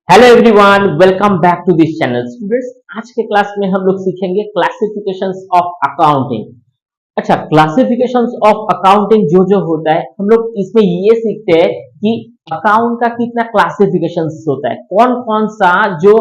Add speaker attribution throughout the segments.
Speaker 1: Hello everyone, welcome back to this channel. Students, आज के class में हम लोग सीखेंगे क्लासिफिकेशंस ऑफ अकाउंटिंग। अच्छा, क्लासिफिकेशंस ऑफ अकाउंटिंग जो होता है, हम लोग इसमें ये सीखते हैं कि अकाउंट का कितना क्लासिफिकेशंस होता है, कौन कौन सा जो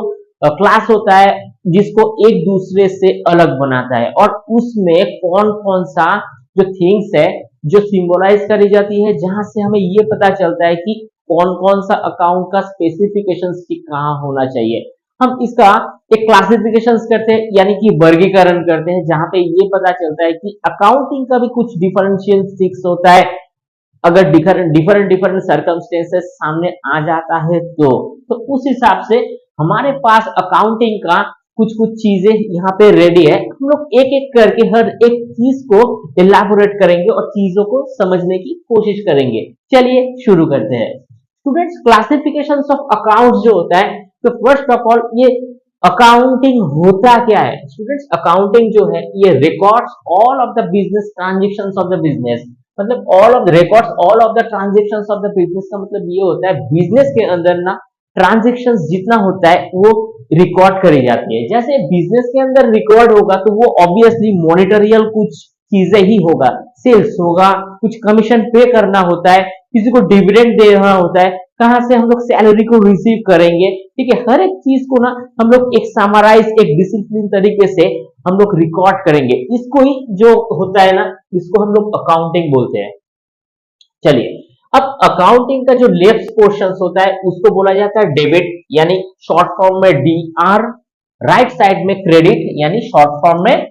Speaker 1: क्लास होता है जिसको एक दूसरे से अलग बनाता है, और उसमें कौन कौन सा जो थिंग्स है जो सिंबलाइज करी जाती है, जहां से हमें ये पता चलता है कि कौन कौन सा अकाउंट का स्पेसिफिकेशंस की कहाँ होना चाहिए। हम इसका एक क्लासिफिकेशन करते हैं, यानी कि वर्गीकरण करते हैं, जहां पे ये पता चलता है कि अकाउंटिंग का भी कुछ डिफरेंशियल सिक्स होता है। अगर डिफरेंट डिफरेंट डिफरेंट सर्कमस्टेंसेस सामने आ जाता है तो उस हिसाब से हमारे पास अकाउंटिंग का कुछ कुछ चीजें यहाँ पे रेडी है। हम लोग एक एक करके हर एक चीज को इलाबोरेट करेंगे और चीजों को समझने की कोशिश करेंगे। चलिए शुरू करते हैं। स्टूडेंट्स, क्लासिफिकेशन ऑफ अकाउंट्स जो होता है, तो फर्स्ट ऑफ ऑल ये अकाउंटिंग होता क्या है। स्टूडेंट्स, अकाउंटिंग जो है ये records all of the business transactions of the business, मतलब all of the records all of the transactions of the business का मतलब ये होता है बिजनेस के अंदर ना ट्रांजेक्शंस जितना होता है वो रिकॉर्ड करी जाती है। जैसे बिजनेस के अंदर रिकॉर्ड होगा तो वो ऑब्वियसली मॉनिटरियल कुछ चीजें ही होगा, सेल्स होगा, कुछ कमीशन पे करना होता है, किसी को डिविडेंड देना होता है, कहां से हम लोग सैलरी को रिसीव करेंगे। ठीक है, हर एक चीज को ना हम लोग एक समराइज, एक डिसिप्लिन तरीके से हम लोग रिकॉर्ड करेंगे। इसको ही जो होता है ना, इसको हम लोग अकाउंटिंग बोलते हैं। चलिए, अब अकाउंटिंग का जो लेफ्ट पोर्शन होता है उसको बोला जाता है डेबिट, यानी शॉर्ट फॉर्म में डी आर। राइट साइड में क्रेडिट, यानी शॉर्ट फॉर्म में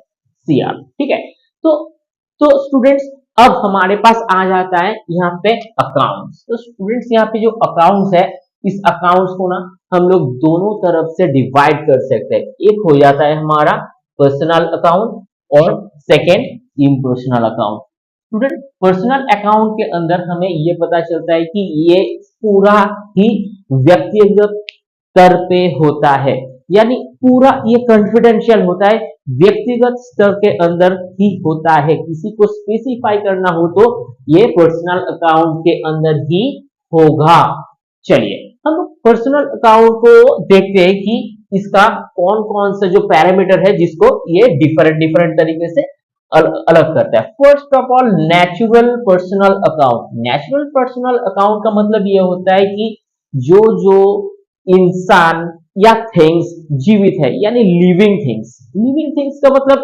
Speaker 1: सी आर। ठीक है, तो स्टूडेंट्स, अब हमारे पास आ जाता है यहाँ पे अकाउंट्स। तो स्टूडेंट्स, यहाँ पे जो अकाउंट्स है, इस अकाउंट्स को ना हम लोग दोनों तरफ से डिवाइड कर सकते हैं। एक हो जाता है हमारा पर्सनल अकाउंट और second impersonal account. Student, personal account के अंदर हमें ये पता चलता है कि ये पूरा ही व्यक्तिगत स्तर पे होता है, यानी पूरा ये कॉन्फिडेंशियल होता है, व्यक्तिगत स्तर के अंदर ही होता है। किसी को स्पेसिफाई करना हो तो ये पर्सनल अकाउंट के अंदर ही होगा। चलिए, हम पर्सनल अकाउंट को देखते हैं कि इसका कौन कौन सा जो पैरामीटर है जिसको ये डिफरेंट डिफरेंट तरीके से अलग करता है। First of all, natural personal account. Natural personal account का मतलब ये होता है कि जो जो इंसान या थिंग्स जीवित है, यानी लिविंग थिंग्स। लिविंग थिंग्स का मतलब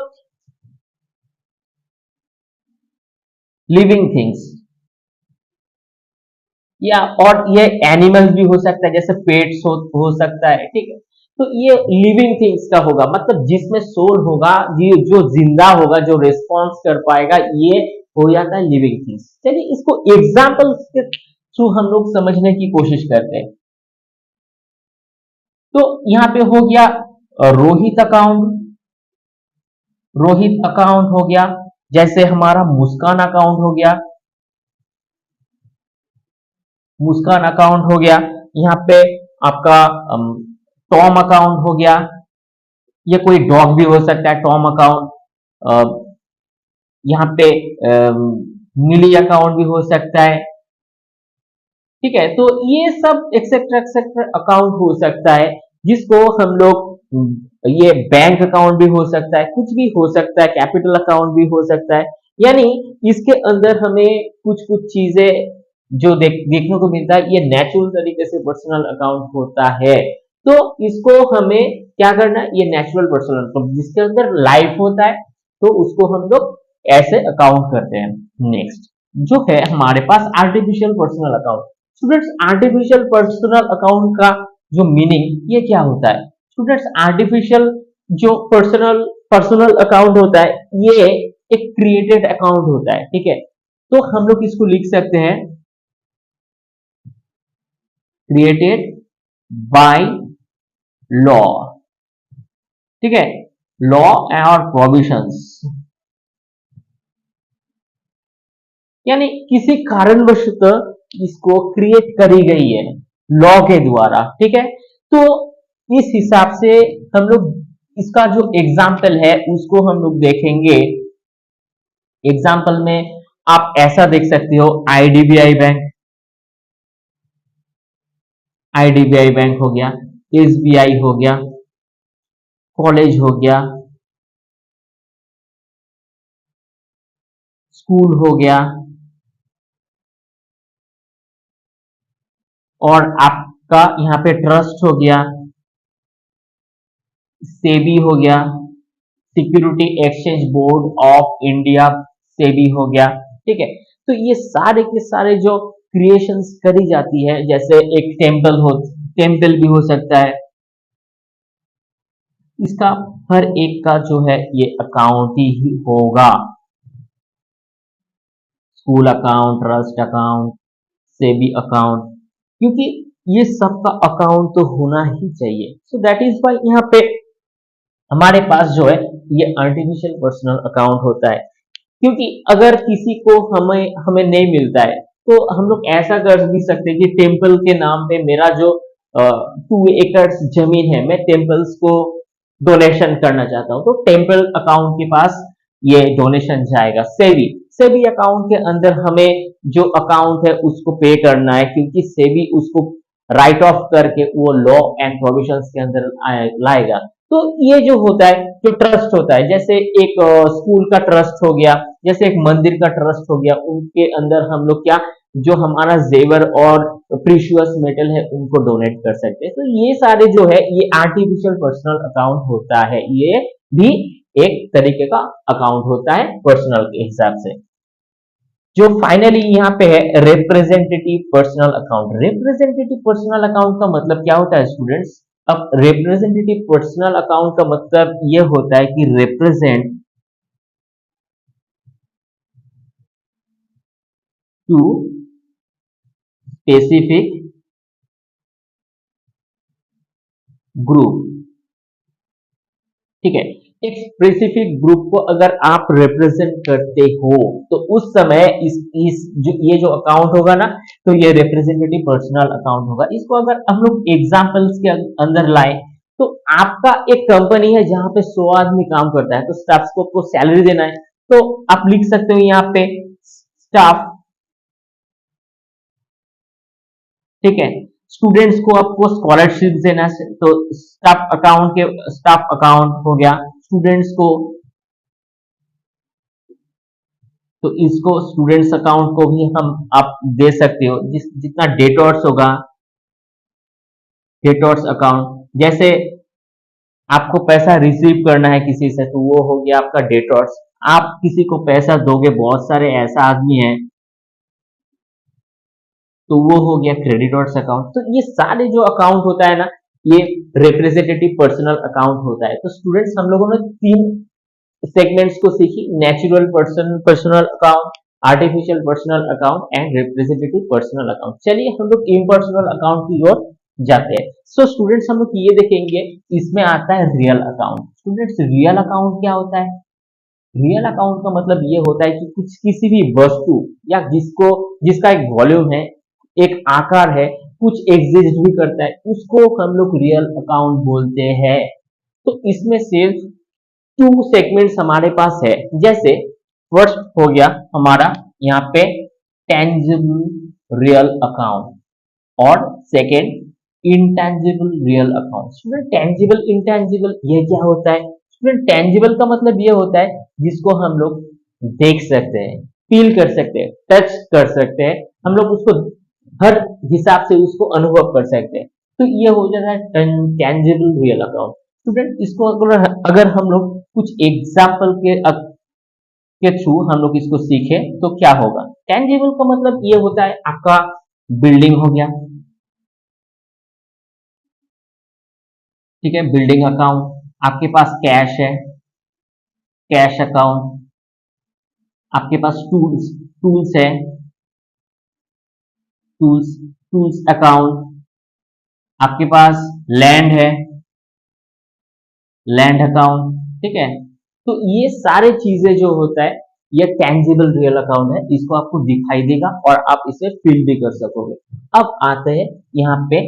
Speaker 1: लिविंग थिंग्स, या और ये एनिमल्स भी हो सकता है, जैसे पेट्स हो सकता है। ठीक है, तो ये लिविंग थिंग्स का होगा, मतलब जिसमें सोल होगा, ये जो जिंदा होगा, जो रिस्पॉन्स कर पाएगा, ये हो जाता है लिविंग थिंग्स। चलिए, इसको एग्जाम्पल के थ्रू हम लोग समझने की कोशिश करते हैं। तो यहाँ पे हो गया रोहित अकाउंट। रोहित अकाउंट हो गया, जैसे हमारा मुस्कान अकाउंट हो गया। मुस्कान अकाउंट हो गया, यहाँ पे आपका टॉम अकाउंट हो गया। ये कोई डॉग भी हो सकता है, टॉम अकाउंट। यहाँ पे मिली अकाउंट भी हो सकता है। ठीक है, तो ये सब एक्सेट्रा एक्सेट्रा अकाउंट हो सकता है, जिसको हम लोग ये बैंक अकाउंट भी हो सकता है, कुछ भी हो सकता है, कैपिटल अकाउंट भी हो सकता है। यानी इसके अंदर हमें कुछ कुछ चीजें जो देखने को मिलता है, ये नेचुरल तरीके से पर्सनल अकाउंट होता है। तो इसको हमें क्या करना है, ये नेचुरल पर्सनल अकाउंट जिसके अंदर लाइफ होता है, तो उसको हम लोग ऐसे अकाउंट करते हैं। नेक्स्ट जो है हमारे पास artificial personal account. Students, artificial personal account का जो मीनिंग ये क्या होता है। स्टूडेंट्स, आर्टिफिशियल जो पर्सनल पर्सनल अकाउंट होता है, ये एक क्रिएटेड अकाउंट होता है। ठीक है, तो हम लोग इसको लिख सकते हैं क्रिएटेड बाय लॉ। ठीक है, लॉ और प्रोविजंस, यानी किसी कारणवश इसको क्रिएट करी गई है लॉ के द्वारा। ठीक है, तो इस हिसाब से हम लोग इसका जो एग्जाम्पल है उसको हम लोग देखेंगे। एग्जाम्पल में आप ऐसा देख सकते हो, आईडीबीआई बैंक। आईडीबीआई बैंक हो गया, एसबीआई हो गया, कॉलेज हो गया, स्कूल हो गया, और आपका यहाँ पे ट्रस्ट हो गया, सेबी हो गया, security exchange board of India, SEBI हो गया। ठीक है, तो ये सारे के सारे जो क्रिएशंस करी जाती है, जैसे एक टेम्पल भी हो सकता है, इसका हर एक का जो है ये अकाउंट ही होगा। School account, trust account, SEBI account, क्योंकि ये सबका अकाउंट तो होना ही चाहिए। सो दैट इज वाई यहाँ पे हमारे पास जो है ये आर्टिफिशियल पर्सनल अकाउंट होता है। क्योंकि अगर किसी को हमें हमें नहीं मिलता है तो हम लोग ऐसा कर भी सकते हैं कि टेम्पल के नाम पे मेरा जो 2 एकड़ जमीन है, मैं टेम्पल्स को डोनेशन करना चाहता हूँ, तो टेम्पल अकाउंट के पास ये डोनेशन जाएगा। सेबी सेबी अकाउंट के अंदर हमें जो अकाउंट है उसको पे करना है, क्योंकि सेबी उसको राइट ऑफ करके वो लॉ एंड प्रोविजंस के अंदर लाएगा। तो ये जो होता है, जो ट्रस्ट होता है, जैसे एक स्कूल का ट्रस्ट हो गया, जैसे एक मंदिर का ट्रस्ट हो गया, उनके अंदर हम लोग क्या, जो हमारा जेवर और प्रीशियस मेटल है उनको डोनेट कर सकते हैं। तो ये सारे जो है ये आर्टिफिशियल पर्सनल अकाउंट होता है, ये भी एक तरीके का अकाउंट होता है पर्सनल के हिसाब से। जो फाइनली यहाँ पे है representative personal account. Representative personal account का मतलब क्या होता है स्टूडेंट्स? अब रिप्रेजेंटेटिव पर्सनल अकाउंट का मतलब ये होता है कि रिप्रेजेंट टू स्पेसिफिक ग्रुप। ठीक है, एक स्पेसिफिक ग्रुप को अगर आप रिप्रेजेंट करते हो तो उस समय इस जो ये जो अकाउंट होगा ना, तो ये रिप्रेजेंटेटिव पर्सनल अकाउंट होगा। इसको अगर हम लोग एग्जांपल्स के अंदर लाएं, तो आपका एक कंपनी है जहां पे 100 आदमी काम करता है, तो स्टाफ को आपको सैलरी देना है, तो आप लिख सकते हो यहाँ पे स्टाफ। ठीक है, स्टूडेंट्स को आपको स्कॉलरशिप देना है, तो स्टाफ अकाउंट हो गया। स्टूडेंट्स को, तो इसको स्टूडेंट्स अकाउंट को भी हम आप दे सकते हो। जितना डेटर्स होगा, डेटर्स अकाउंट, जैसे आपको पैसा रिसीव करना है किसी से, तो वो हो गया आपका डेटर्स। आप किसी को पैसा दोगे, बहुत सारे ऐसा आदमी है, तो वो हो गया क्रेडिटर्स अकाउंट। तो ये सारे जो अकाउंट होता है ना, ये रिप्रेजेंटेटिव पर्सनल अकाउंट होता है। तो स्टूडेंट्स, हम लोगों ने 3 सेगमेंट्स को सीखी, natural personal account, artificial personal account and representative personal account. चलिए हम लोग इम्पर्सनल अकाउंट की ओर जाते हैं। सो स्टूडेंट्स, हम लोग ये देखेंगे, इसमें आता है real account. Students, real account क्या होता है? रियल अकाउंट का मतलब ये होता है कि कुछ किसी भी वस्तु या जिसका एक वॉल्यूम है, एक आकार है, कुछ एग्जिस्ट भी करता है, उसको हम लोग रियल अकाउंट बोलते हैं। तो इसमें सिर्फ 2 सेगमेंट्स हमारे पास है। जैसे फर्स्ट हो गया हमारा यहाँ पे टेंजिबल रियल अकाउंट, और second intangible real account. Student, tangible intangible ये क्या होता है? स्टूडेंट, टेंजिबल का मतलब ये होता है जिसको हम लोग देख सकते हैं, फील कर सकते हैं, टच कर सकते हैं, हम लोग उसको हर हिसाब से उसको अनुभव कर सकते हैं। तो ये हो जाता है टेंजिबल रियल अकाउंट। स्टूडेंट, इसको अगर हम लोग कुछ एग्जाम्पल के थ्रू हम लोग इसको सीखे तो क्या होगा? टेंजिबल का मतलब ये होता है आपका बिल्डिंग हो गया। ठीक है, बिल्डिंग अकाउंट। आपके पास कैश है, कैश अकाउंट। आपके पास टूल्स टूल्स है, टूल्स अकाउंट। आपके पास लैंड है, लैंड अकाउंट। ठीक है, तो ये सारे चीजें जो होता है ये टेंजिबल रियल अकाउंट है, इसको आपको दिखाई देगा और आप इसे फील भी कर सकोगे। अब आते हैं यहाँ पे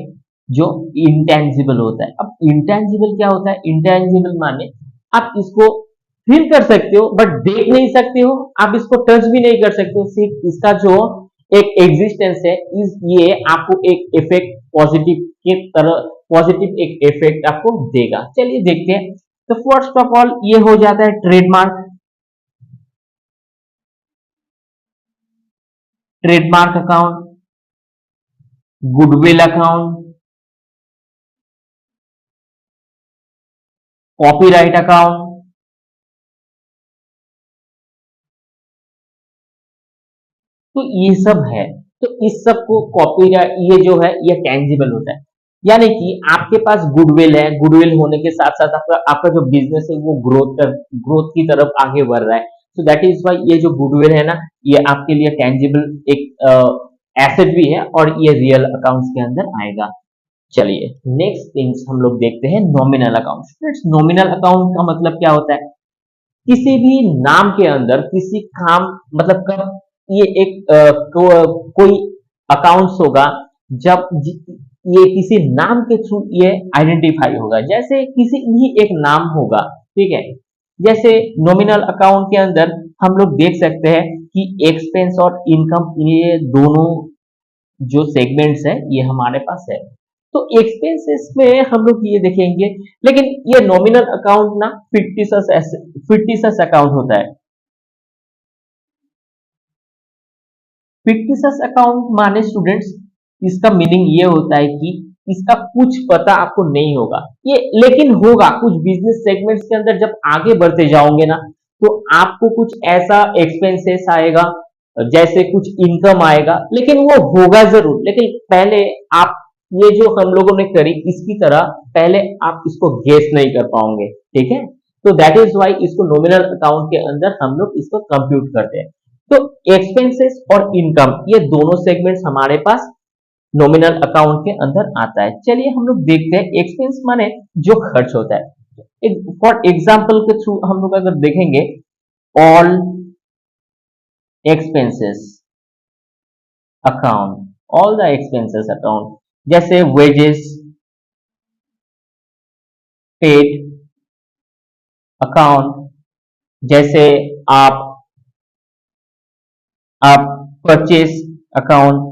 Speaker 1: जो इंटेंजिबल होता है। अब इंटेंजिबल क्या होता है? इंटेंजिबल माने आप इसको फील कर सकते हो बट देख नहीं सकते हो, आप इसको टच भी नहीं कर सकते हो, सिर्फ इसका जो एक एग्जिस्टेंस है, ये आपको एक इफेक्ट, पॉजिटिव के तरह पॉजिटिव एक इफेक्ट आपको देगा। चलिए देखते हैं। तो फर्स्ट ऑफ ऑल ये हो जाता है trademark. Trademark account, goodwill account, copyright account, तो ये सब है। तो इस सब को कॉपीराइट ये जो है ये टेंजिबल होता है, यानी कि आपके पास गुडविल है, गुडविल होने के साथ साथ आपका आपका जो बिजनेस है वो ग्रोथ की तरफ आगे बढ़ रहा है। सो दैट इज वाई ये जो गुडविल है ना, ये आपके लिए टेंजिबल एक एसेट भी है और ये रियल अकाउंट्स के अंदर आएगा। चलिए नेक्स्ट थिंग्स हम लोग देखते हैं नॉमिनल अकाउंट। नॉमिनल अकाउंट का मतलब क्या होता है? किसी भी नाम के अंदर किसी काम मतलब कब ये कोई अकाउंट्स होगा जब ये किसी नाम के थ्रू ये आइडेंटिफाई होगा। जैसे किसी भी एक नाम होगा, ठीक है। जैसे नॉमिनल अकाउंट के अंदर हम लोग देख सकते हैं कि एक्सपेंस और इनकम ये दोनों जो सेगमेंट्स है ये हमारे पास है। तो एक्सपेंसेस में हम लोग ये देखेंगे, लेकिन ये नॉमिनल अकाउंट ना फिक्टिशियस अकाउंट होता है। फिक्टिशियस अकाउंट माने स्टूडेंट्स इसका मीनिंग ये होता है कि इसका कुछ पता आपको नहीं होगा, ये लेकिन होगा कुछ बिजनेस सेगमेंट्स के अंदर। जब आगे बढ़ते जाओगे ना तो आपको कुछ ऐसा एक्सपेंसेस आएगा, जैसे कुछ इनकम आएगा, लेकिन वो होगा जरूर। लेकिन पहले आप ये जो हम लोगों ने करी इसकी तरह पहले आप इसको गेस नहीं कर पाओगे, ठीक है। तो दैट इज वाई इसको नॉमिनल अकाउंट के अंदर हम लोग इसको कंप्यूट करते हैं। तो एक्सपेंसेस और इनकम ये दोनों सेगमेंट्स हमारे पास नॉमिनल अकाउंट के अंदर आता है। चलिए हम लोग देखते हैं एक्सपेंस माने जो खर्च होता है। फॉर एग्जाम्पल के थ्रू हम लोग अगर देखेंगे all expenses account, all the expenses account, जैसे वेजेस, पेड अकाउंट, जैसे आप परचेस अकाउंट,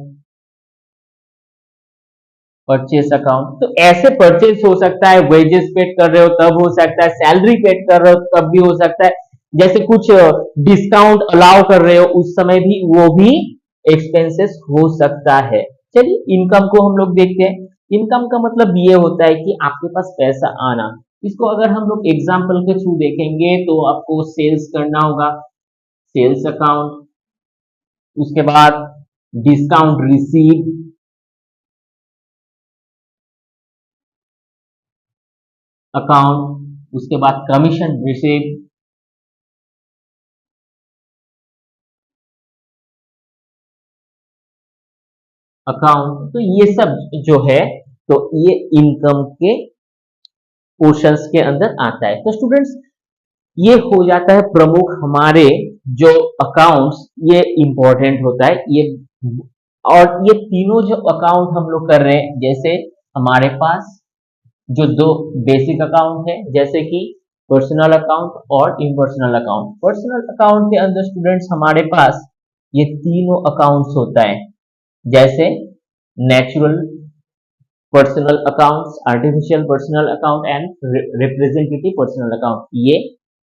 Speaker 1: परचेस अकाउंट। तो ऐसे परचेस हो सकता है, वेजेस पेड कर रहे हो तब हो सकता है, सैलरी पेड कर रहे हो तब भी हो सकता है, जैसे कुछ डिस्काउंट अलाउ कर रहे हो उस समय भी वो भी एक्सपेंसेस हो सकता है। चलिए इनकम को हम लोग देखते हैं। इनकम का मतलब ये होता है कि आपके पास पैसा आना। इसको अगर हम लोग एग्जाम्पल के थ्रू देखेंगे तो आपको सेल्स करना होगा, सेल्स अकाउंट, उसके बाद डिस्काउंट रिसीव अकाउंट, उसके बाद कमीशन रिसीव अकाउंट। तो ये सब जो है तो ये इनकम के पोर्शंस के अंदर आता है। तो स्टूडेंट्स ये हो जाता है प्रमुख हमारे जो अकाउंट्स, ये इंपॉर्टेंट होता है ये। और ये तीनों जो अकाउंट हम लोग कर रहे हैं, जैसे हमारे पास जो दो बेसिक अकाउंट है जैसे कि पर्सनल अकाउंट और इम्पर्सनल अकाउंट। पर्सनल अकाउंट के अंदर स्टूडेंट्स हमारे पास ये तीनों अकाउंट्स होता है, जैसे natural personal accounts, artificial personal account and representative personal account ये।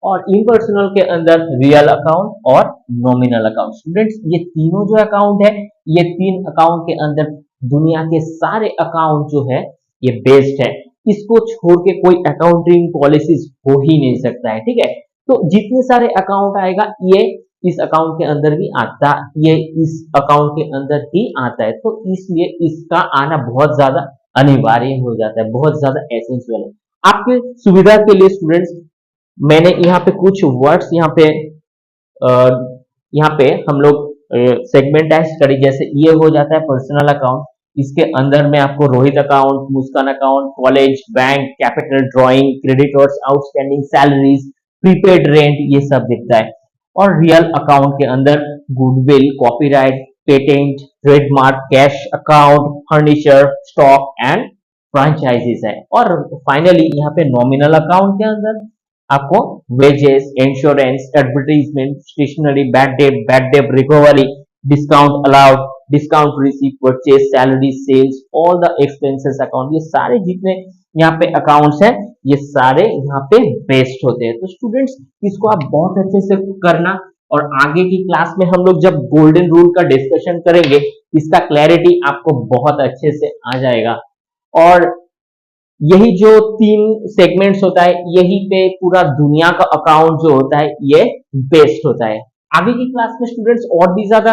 Speaker 1: और इम्पर्सनल के अंदर रियल अकाउंट और नॉमिनल अकाउंट। स्टूडेंट्स ये तीनों जो अकाउंट है, ये तीन अकाउंट के अंदर दुनिया के सारे अकाउंट जो है ये बेस्ड है। इसको छोड़ के कोई अकाउंटिंग पॉलिसीज हो ही नहीं सकता है, ठीक है। तो जितने सारे अकाउंट आएगा ये इस अकाउंट के अंदर भी आता, ये इस अकाउंट के अंदर ही आता है। तो इसलिए इसका आना बहुत ज्यादा अनिवार्य हो जाता है, बहुत ज्यादा एसेंशियल है। आपके सुविधा के लिए स्टूडेंट्स मैंने यहाँ पे कुछ वर्ड्स यहाँ पे हम लोग सेगमेंटाइज करी। जैसे ये हो जाता है पर्सनल अकाउंट, इसके अंदर में आपको Rohit account, Muskan account, college, bank, capital, drawing, creditors, outstanding salaries, prepaid rent ये सब दिखता है। और रियल अकाउंट के अंदर goodwill, copyright, patent, trademark, cash account, furniture, stock and franchises है। और फाइनली यहाँ पे नॉमिनल अकाउंट के अंदर आपको wages, insurance, advertisement, stationery, bad debt recovery, discount allowed, discount receive, purchase, salary, sales, all the expenses account, ये सारे जितने यहाँ पे अकाउंट्स हैं ये सारे यहाँ पे बेस्ड होते हैं। तो स्टूडेंट्स इसको आप बहुत अच्छे से करना, और आगे की क्लास में हम लोग जब गोल्डन रूल का डिस्कशन करेंगे इसका क्लैरिटी आपको बहुत अच्छे से आ जाएगा। और यही जो 3 सेगमेंट्स होता है यही पे पूरा दुनिया का अकाउंट जो होता है ये बेस्ड होता है। आगे की क्लास में स्टूडेंट्स और भी ज्यादा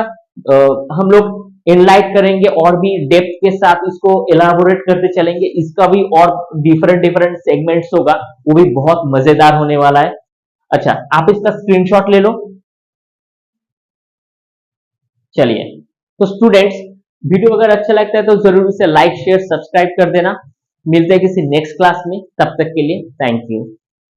Speaker 1: हम लोग इनलाइट करेंगे और भी डेप्थ के साथ इसको एलाबोरेट करते चलेंगे। इसका भी और डिफरेंट डिफरेंट सेगमेंट्स होगा, वो भी बहुत मजेदार होने वाला है। अच्छा, आप इसका स्क्रीनशॉट ले लो। चलिए, तो स्टूडेंट्स वीडियो अगर अच्छा लगता है तो जरूर इसे लाइक शेयर सब्सक्राइब कर देना। मिलते हैं किसी नेक्स्ट क्लास में, तब तक के लिए थैंक यू।